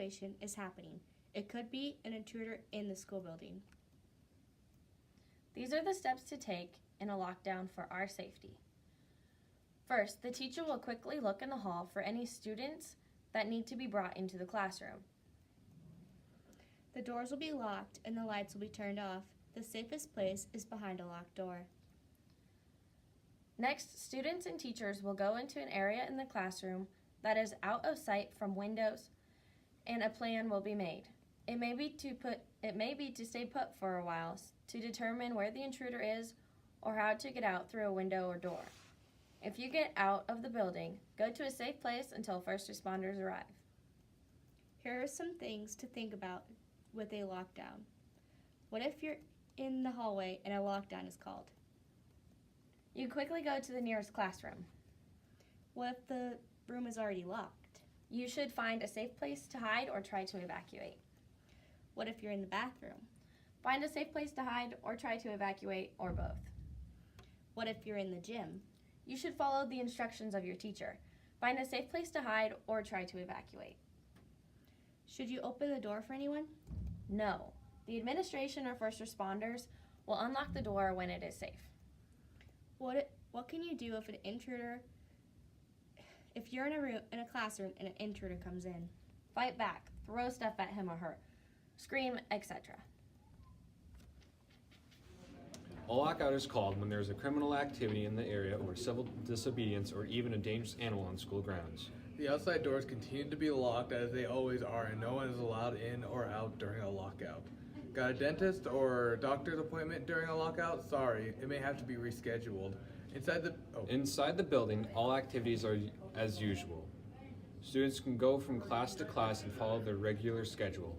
situation is happening. It could be an intruder in the school building. These are the steps to take in a lockdown for our safety. First, the teacher will quickly look in the hall for any students that need to be brought into the classroom. The doors will be locked and the lights will be turned off. The safest place is behind a locked door. Next, students and teachers will go into an area in the classroom that is out of sight from windows, and a plan will be made. It may be to stay put for a while to determine where the intruder is or how to get out through a window or door. If you get out of the building, go to a safe place until first responders arrive. Here are some things to think about with a lockdown. What if you're in the hallway and a lockdown is called? You quickly go to the nearest classroom. What if the room is already locked? You should find a safe place to hide or try to evacuate. What if you're in the bathroom? Find a safe place to hide or try to evacuate, or both. What if you're in the gym? You should follow the instructions of your teacher. Find a safe place to hide or try to evacuate. Should you open the door for anyone? No. The administration or first responders will unlock the door when it is safe. What can you do if an intruder, if you're in a classroom and an intruder comes in? Fight back, throw stuff at him or her, scream, etc. A lockout is called when there is a criminal activity in the area or civil disobedience or even a dangerous animal on school grounds. The outside doors continue to be locked as they always are, and no one is allowed in or out during a lockout. Got a dentist or doctor's appointment during a lockout? Sorry, it may have to be rescheduled. Inside the building, all activities are as usual. Students can go from class to class and follow their regular schedule.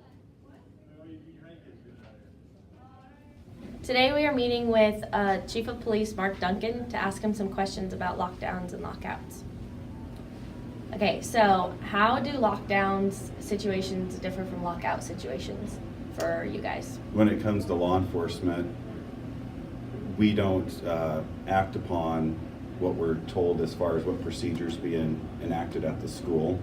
Today we are meeting with Chief of Police Mark Duncan to ask him some questions about lockdowns and lockouts. Okay, so how do lockdowns situations differ from lockout situations for you guys? When it comes to law enforcement, we don't act upon what we're told as far as what procedures being enacted at the school.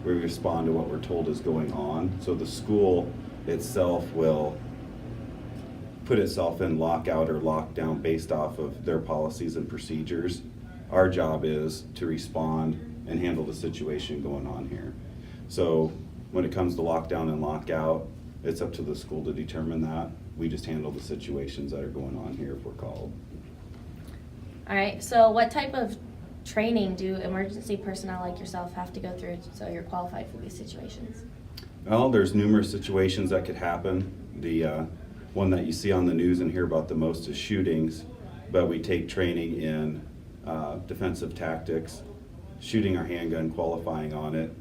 We respond to what we're told is going on. So the school itself will put itself in lockout or lockdown based off of their policies and procedures. Our job is to respond and handle the situation going on here. So when it comes to lockdown and lockout, it's up to the school to determine that. We just handle the situations that are going on here if we're called. All right, so what type of training do emergency personnel like yourself have to go through so you're qualified for these situations? Well, there's numerous situations that could happen. The one that you see on the news and hear about the most is shootings, but we take training in defensive tactics, shooting our handgun, qualifying on it,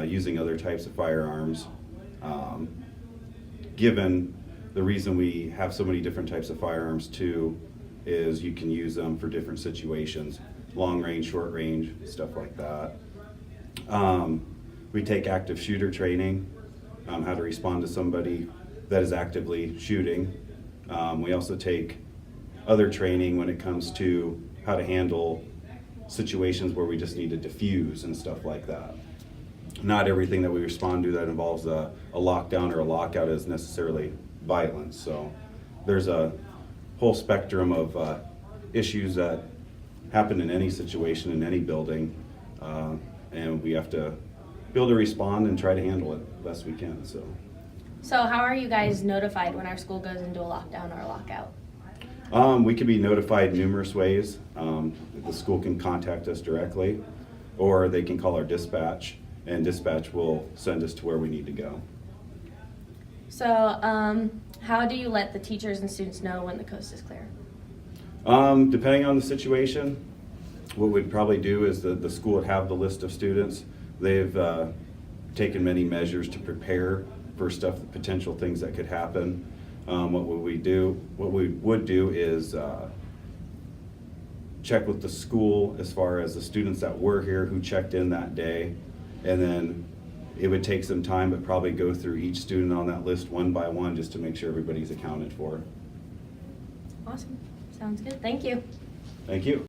using other types of firearms. Given the reason we have so many different types of firearms too is you can use them for different situations, long range, short range, stuff like that. We take active shooter training, how to respond to somebody that is actively shooting. We also take other training when it comes to how to handle situations where we just need to diffuse and stuff like that. Not everything that we respond to that involves a lockdown or a lockout is necessarily violence. So there's a whole spectrum of issues that happen in any situation, in any building, and we have to be able to respond and try to handle it the best we can. So how are you guys notified when our school goes into a lockdown or a lockout? We can be notified numerous ways. The school can contact us directly, or they can call our dispatch, and dispatch will send us to where we need to go. So how do you let the teachers and students know when the coast is clear? Depending on the situation, what we'd probably do is the school would have the list of students. They've taken many measures to prepare for potential things that could happen. What we would do is check with the school as far as the students that were here who checked in that day, and then it would take some time, but probably go through each student on that list one by one just to make sure everybody's accounted for. Awesome. Sounds good. Thank you. Thank you.